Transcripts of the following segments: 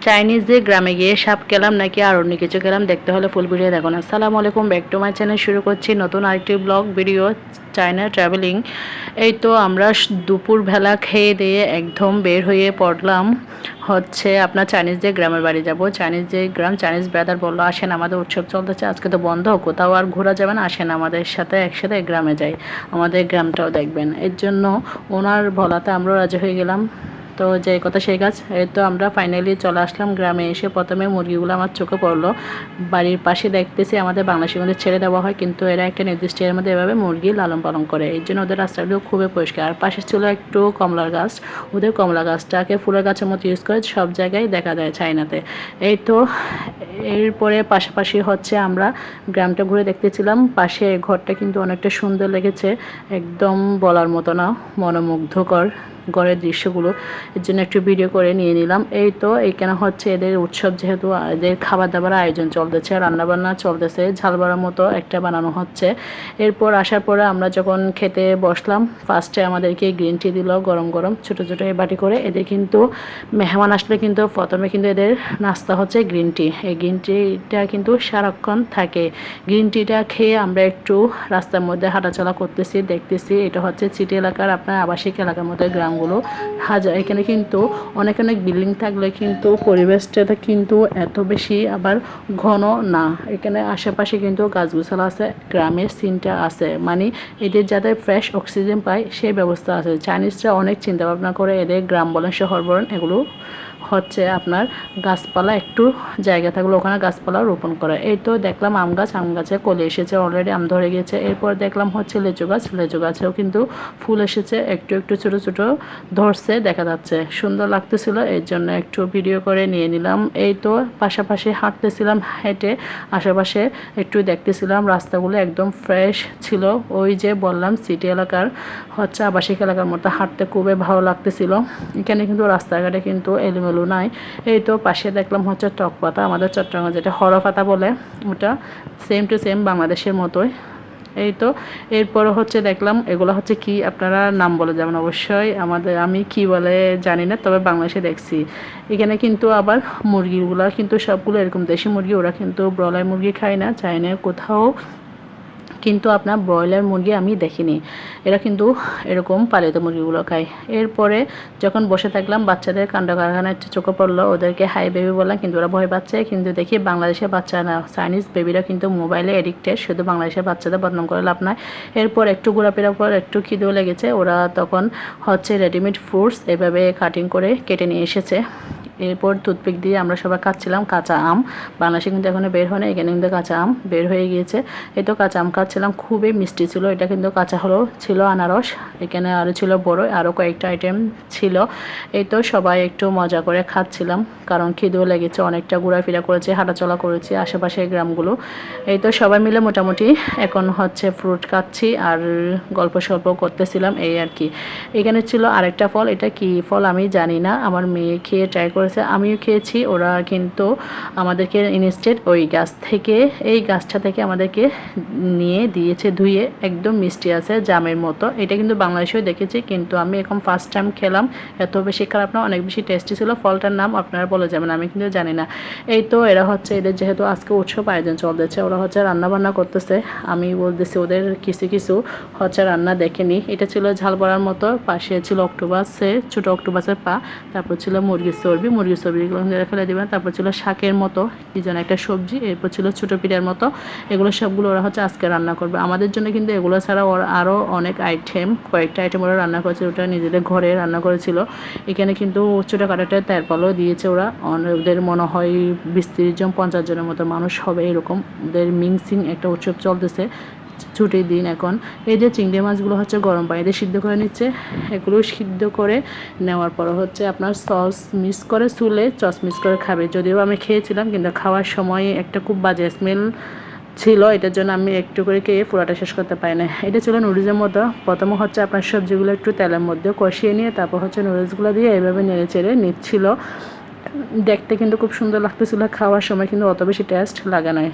চাইনিজদের গ্রামে গিয়ে সাপ খেলাম নাকি আর অন্য কিছু খেলাম দেখতে হলে ফুল ভিডিও দেখুন। আসসালামু আলাইকুম, ব্যাক টু মাই চ্যানেল। শুরু করছি নতুন আরেকটি ব্লগ ভিডিও, চায়না ট্রাভেলিং। এই তো আমরা দুপুরবেলা খেয়ে দিয়ে একদম বের হয়ে পড়লাম হচ্ছে আপনার চাইনিজদের গ্রামের বাড়ি যাব। চাইনিজদের গ্রাম, চাইনিজ ব্রাদার বললো আসেন আমাদের উৎসব চলতেছে, আজকে তো বন্ধ, কোথাও আর ঘোরা যাবে না, আসেন আমাদের সাথে একসাথে গ্রামে যাই, আমাদের গ্রামটাও দেখবেন। এর জন্য ওনার বলাতে আমরা রাজি হয়ে গেলাম। তো যে কথা সেই কাজ, এই তো আমরা ফাইনালি চলে আসলাম গ্রামে। এসে প্রথমে মুরগিগুলো আমার চোখে পড়লো। বাড়ির পাশে দেখতেছি আমাদের বাংলাদেশি মধ্যে ছেড়ে দেওয়া হয়, কিন্তু এরা একটা নির্দিষ্ট এর মধ্যে এভাবে মুরগি লালন পালন করে, এই জন্য ওদের রাস্তাগুলো খুবই পরিষ্কার। আর পাশে ছিল একটু কমলার গাছ, ওদের কমলা গাছটাকে ফুলের গাছের মতো ইউজ করে সব জায়গায় দেখা যায় চায়নাতে। এই তো এরপরে পাশাপাশি হচ্ছে আমরা গ্রামটা ঘুরে দেখতেছিলাম। পাশে ঘরটা কিন্তু অনেকটা সুন্দর লেগেছে, একদম বলার মতো না, মনোমুগ্ধকর ঘরের দৃশ্যগুলো। এর জন্য একটু ভিডিও করে নিয়ে নিলাম। এই তো এইখানে হচ্ছে এদের উৎসব, যেহেতু এদের খাবার দাবার আয়োজন চলতেছে, রান্নাবান্না চলতেছে, ঝাল বড়ার মতো একটা বানানো হচ্ছে। এরপর আসার পরে আমরা যখন খেতে বসলাম, ফার্স্টে আমাদেরকে গ্রিন টি দিল গরম গরম ছোটো ছোটো বাটি করে। এদের কিন্তু মেহমান আসলে কিন্তু প্রথমে কিন্তু এদের নাস্তা হচ্ছে গ্রিন টি। এই গ্রিন টিটা কিন্তু সারাক্ষণ থাকে। গ্রিন টিটা খেয়ে আমরা একটু রাস্তার মধ্যে হাঁটাচলা করতেছি, দেখতেছি। এটা হচ্ছে সিটি এলাকার আপনার আবাসিক এলাকার মধ্যে গ্রামগুলো। হাজার এখানে কিন্তু অনেক অনেক বিল্ডিং থাকলে কিন্তু পরিবেশটা কিন্তু এত বেশি আবার ঘন না। এখানে আশেপাশে কিন্তু গাছগুছালা আছে, গ্রামের সিনটা আছে, মানে এদের যাতে ফ্রেশ অক্সিজেন পায় সেই ব্যবস্থা আছে। চাইনিজরা অনেক চিন্তা ভাবনা করে, এদের গ্রাম বলেন শহর বলেন এগুলো হচ্ছে আপনার গাছপালা একটু জায়গা থাকলে ওখানে গাছপালা রোপণ করে। এই তো দেখলাম আম গাছ, আম গাছে কলি এসেছে, অলরেডি আম ধরে গিয়েছে। এরপর দেখলাম হচ্ছে লেচু গাছ, লেচু গাছেও কিন্তু ফুল এসেছে, একটু একটু ছোটো ছোটো ধরছে, দেখা যাচ্ছে, সুন্দর লাগতেছিল, এর জন্য একটু ভিডিও করে নিয়ে নিলাম। এই তো পাশাপাশি হাঁটতেছিলাম, হেঁটে আশেপাশে একটু দেখতেছিলাম, রাস্তাগুলো একদম ফ্রেশ ছিল। ওই যে বললাম সিটি এলাকার হচ্ছে আবাসিক এলাকার মতো, হাঁটতে খুবই ভালো লাগতেছিল। এখানে কিন্তু রাস্তাঘাটে কিন্তু এলোমেলো নাই। এই তো পাশে দেখলাম হচ্ছে টক পাতা, আমাদের চট্টগ্রামে যেটা হর পাতা বলে, ওটা সেম টু সেম বাংলাদেশের মতোই। এই তো এরপরে হচ্ছে দেখলাম এগুলো হচ্ছে কি, আপনারা নাম বলে যাবেন অবশ্যই, আমি কি বলে জানি না, তবে বাংলাদেশে দেখছি। এখানে কিন্তু আবার মুরগিগুলো কিন্তু সবগুলো এরকম দেশি মুরগি, ওরা কিন্তু ব্রয়লার মুরগি খায় না, চায়না কোথাও কিন্তু আপনার ব্রয়লার মুরগি আমি দেখিনি, এরা কিন্তু এরকম পালিত মুরগিগুলো খায়। এরপরে যখন বসে থাকলাম, বাচ্চাদের কাণ্ড কারখানা একটু চোখে পড়লো, ওদেরকে হাই বেবি বললাম, কিন্তু ওরা ভয় পাচ্ছে। কিন্তু দেখি বাংলাদেশের বাচ্চা না, চাইনিজ বেবিরা কিন্তু মোবাইলে এডিক্টেড, শুধু বাংলাদেশের বাচ্চাদের বদনাম করে লাভ নয়। এরপর একটু ঘোরাফেরার পর একটু খিদেও লেগেছে, ওরা তখন হচ্ছে রেডিমেড ফ্রুটস এভাবে কাটিং করে কেটে নিয়ে এসেছে। এরপর টুথপিক দিয়ে আমরা সবাই খাচ্ছিলাম কাঁচা আম। বাংলাদেশে কিন্তু এখনো বের হয় না, এখানে কিন্তু কাঁচা আম বের হয়ে গিয়েছে। এই তো কাঁচা আম খাচ্ছিলাম, খুবই মিষ্টি ছিল। এটা কিন্তু কাঁচা হলেও ছিল আনারস, এখানে আরও ছিল বড়, আরও কয়েকটা আইটেম ছিল। এই তো সবাই একটু মজা করে খাচ্ছিলাম, কারণ খিদেও লেগেছে, অনেকটা ঘোরাফেরা করেছি, হাঁটাচলা করেছি আশেপাশের গ্রামগুলো। এই তো সবাই মিলে মোটামুটি এখন হচ্ছে ফ্রুট খাচ্ছি আর গল্প সল্প করতেছিলাম, এই আর কি। এখানে ছিল আরেকটা ফল, এটা কি ফল আমি জানি না, আমার মেয়ে খেয়ে ট্রাই করেছে, আমিও খেয়েছি। ওরা কিন্তু আমাদেরকে ইনস্টেড ওই গাছ থেকে, এই গাছটা থেকে আমাদেরকে নিয়ে দিয়েছে ধুয়ে, একদম মিষ্টি আছে জামের মতো। এটা কিন্তু বাংলাদেশেও দেখেছি, কিন্তু আমি এখন ফার্স্ট টাইম খেলাম, এত বেশি খারাপ না, অনেক বেশি টেস্টি ছিল। ফলটার নাম আপনারা বলে যাবেন, আমি কিন্তু জানি না। এই তো এরা হচ্ছে, এদের যেহেতু আজকে উৎসব আয়োজন চলতেছে, ওরা হচ্ছে রান্না বান্না করতেছে। আমি বলতেছি ওদের কিছু কিছু হচ্ছে রান্না দেখেনি। এটা ছিল ঝাল বড়ার মতো, পাশে ছিল অক্টোপাসের, ছোটো অক্টোপাসের পা, তারপর ছিল মুরগির চর্বি, মুরগির চর্বিগুলো ফেলে দেবেন, তারপর ছিল শাকের মতো কি যেন একটা সবজি, এরপর ছিল ছোটো পিঠার মতো। এগুলো সবগুলো ওরা হচ্ছে আজকে রান্না করবে আমাদের জন্য। কিন্তু এগুলো ছাড়া ওরা আরও অনেক আইটেম, কয়েকটা আইটেম ওরা রান্না করেছে, ওটা নিজেদের ঘরে রান্না করেছিল। এখানে কিন্তু ছোটোখাটো একটা তেরপালও দিয়েছে ওরা, ওদের মনে হয় 20-30 জন 50 জনের মতো মানুষ হবে, এরকম ওদের মিক্সিং একটা উৎসব চলতেছে, ছুটির দিন এখন। এই যে চিংড়ি মাছগুলো হচ্ছে গরম পানিতে সিদ্ধ করে নিচ্ছে, এগুলো সিদ্ধ করে নেওয়ার পর হচ্ছে আপনার সস মিক্স করে চুলে সস মিক্স করে খাবে। যদিও আমি খেয়েছিলাম, কিন্তু খাওয়ার সময় একটা খুব বাজে স্মেল ছিল, এটার জন্য আমি একটু করে খেয়ে পুরোটা শেষ করতে পারি না। এটা ছিল নুডলসের মতো। প্রথমে হচ্ছে আপনার সবজিগুলো একটু তেলের মধ্যে কষিয়ে নিয়ে তারপর হচ্ছে নুডলসগুলো দিয়ে এভাবে নেড়ে চেড়ে নিচ্ছিল। দেখতে কিন্তু খুব সুন্দর লাগতেছিল, খাওয়ার সময় কিন্তু অত বেশি টেস্ট লাগে নাই।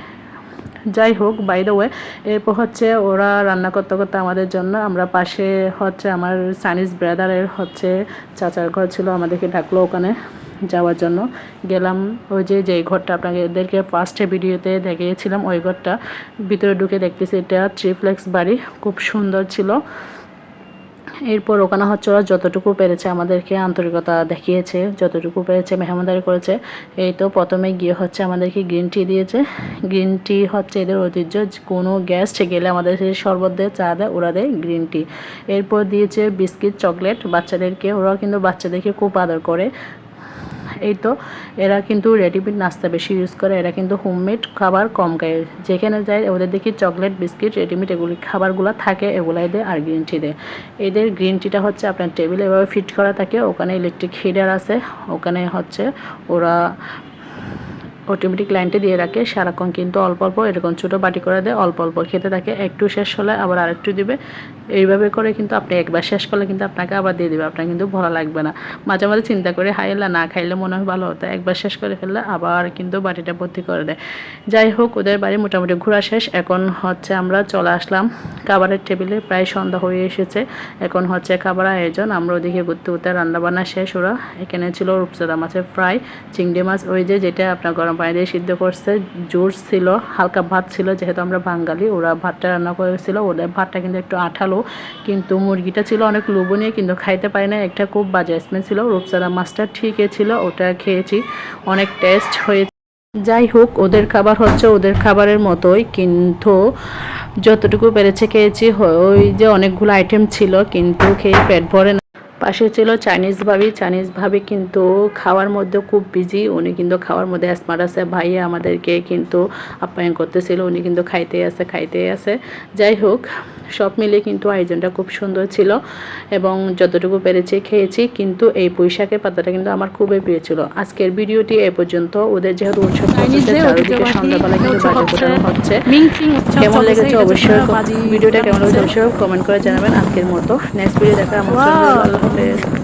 যাই হোক, বাই দ্য ওয়ে, এরপর হচ্ছে ওরা রান্না করতে করতে আমাদের জন্য, আমরা পাশে হচ্ছে আমার চাইনিজ ব্রাদারের হচ্ছে চাচার ঘর ছিল, আমাদেরকে ডাকলো ওখানে। যাওয়ার জন্য গেলাম। ওই যে ঘরটা আপনাদেরকে ফার্স্টে ভিডিওতে দেখিয়েছিলাম, ওই ঘরটা ভিতরে ঢুকে দেখতেছি এটা ট্রিপ্লেক্স বাড়ি, খুব সুন্দর ছিল। এরপর ওখানে হচ্ছে ওরা যতটুকু পেরেছে আমাদেরকে আন্তরিকতা দেখিয়েছে, যতটুকু পেরেছে মেহমানদারি করেছে। এই তো প্রথমে গিয়ে হচ্ছে আমাদেরকে গ্রিন টি দিয়েছে। গ্রিন টি হচ্ছে এদের ঐতিহ্য, কোনো গেস্ট গেলে আমাদের সেই শরবত দেয়, চা দেয়, ওরা দেয় গ্রিন টি। এরপর দিয়েছে বিস্কিট, চকলেট বাচ্চাদেরকে, ওরাও কিন্তু বাচ্চাদেরকে খুব আদর করে। এই তো এরা কিন্তু রেডিমেড নাস্তা বেশি ইউজ করে, এরা কিন্তু হোমমেড খাবার কম খায়। যেখানে যায় ওদের দেখি চকলেট, বিস্কিট, রেডিমেড এগুলি খাবারগুলো থাকে, এগুলাই দেয় আর গ্রিন টি দেয়। এদের গ্রিন টিটা হচ্ছে আপনার টেবিলে এভাবে ফিট করা থাকে, ওখানে ইলেকট্রিক হিটার আছে, ওখানে হচ্ছে ওরা অটোমেটিক লাইনটা দিয়ে রাখে। সারাক্ষণ কিন্তু অল্প অল্প এরকম ছোটো বাটি করে দেয়, অল্প অল্প খেতে থাকে, একটু শেষ হলে আবার আরেকটু দিবে। এইভাবে করে কিন্তু আপনি একবার শেষ করলে কিন্তু আপনাকে আবার দিয়ে দিবে, আপনার কিন্তু ভালো লাগবে না। মাঝে মাঝে চিন্তা করে হাইলা না খাইলে মনে হয় ভালো হতো, একবার শেষ করে ফেললে আবার কিন্তু বাটিটা ভর্তি করে দেয়। যাই হোক, ওদের বাড়ি মোটামুটি ঘোরা শেষ। এখন হচ্ছে আমরা চলে আসলাম খাবারের টেবিলে, প্রায় সন্ধ্যা হয়ে এসেছে। এখন হচ্ছে খাবার আয়োজন, আমরা ওদিকে ঘুরতে ঘুরতে রান্নাবান্না শেষ। ওরা এখানে ছিল রূপচাঁদা মাছের ফ্রাই, চিংড়ি মাছ ওই যেটা আপনার গরম পানি দিয়ে সিদ্ধ করছে, জুস ছিল, হালকা ভাত ছিল, যেহেতু আমরা বাঙালি ওরা ভাতটা রান্না করেছিল। ওদের ভাতটা কিন্তু একটু আঠালো, কিন্তু মুরগিটা ছিল অনেক লোভনীয়, কিন্তু খাইতে পারি না, একটা খুব বাজে স্মেল ছিল। রূপচাঁদা মাছটা ঠিকই ছিল, ওটা খেয়েছি, অনেক টেস্ট হয়েছে। যাই হোক, ওদের খাবার হচ্ছে ওদের খাবারের মতোই, কিন্তু যতটুকু পেরেছে খেয়েছি। ওই যে অনেকগুলো আইটেম ছিল, কিন্তু খেয়ে পেট ভরে না। পাশে ছিল চাইনিজ ভাবি। চাইনিজ ভাবি কিন্তু খাওয়ার মধ্যে খুব বিজি, উনি কিন্তু খাওয়ার মধ্যে স্মার্ট আছে। ভাইয়া আমাদেরকে কিন্তু আপ্যায়ন করতেছিল, উনি কিন্তু খাইতেই আছে। যাই হোক, সব মিলে কিন্তু আয়োজনটা খুব সুন্দর ছিল এবং যতটুকু পেরেছি খেয়েছি। কিন্তু এই পুঁইশাকের পাতাটা কিন্তু আমার খুবই প্রিয় ছিল। আজকের ভিডিওটি এ পর্যন্ত। ওদের যেহেতু উৎসব চলছে, চারিদিকে সন্ধ্যাবেলা কিন্তু বাজি ফোটানো হচ্ছে। কেমন লেগেছে অবশ্যই ভিডিওটা কেমন লেগেছে অবশ্যই কমেন্ট করে জানাবেন। আজকের মতো নেক্সট ভিডিও দেখা আমার জন্য। আল্লাহ হাফেজ।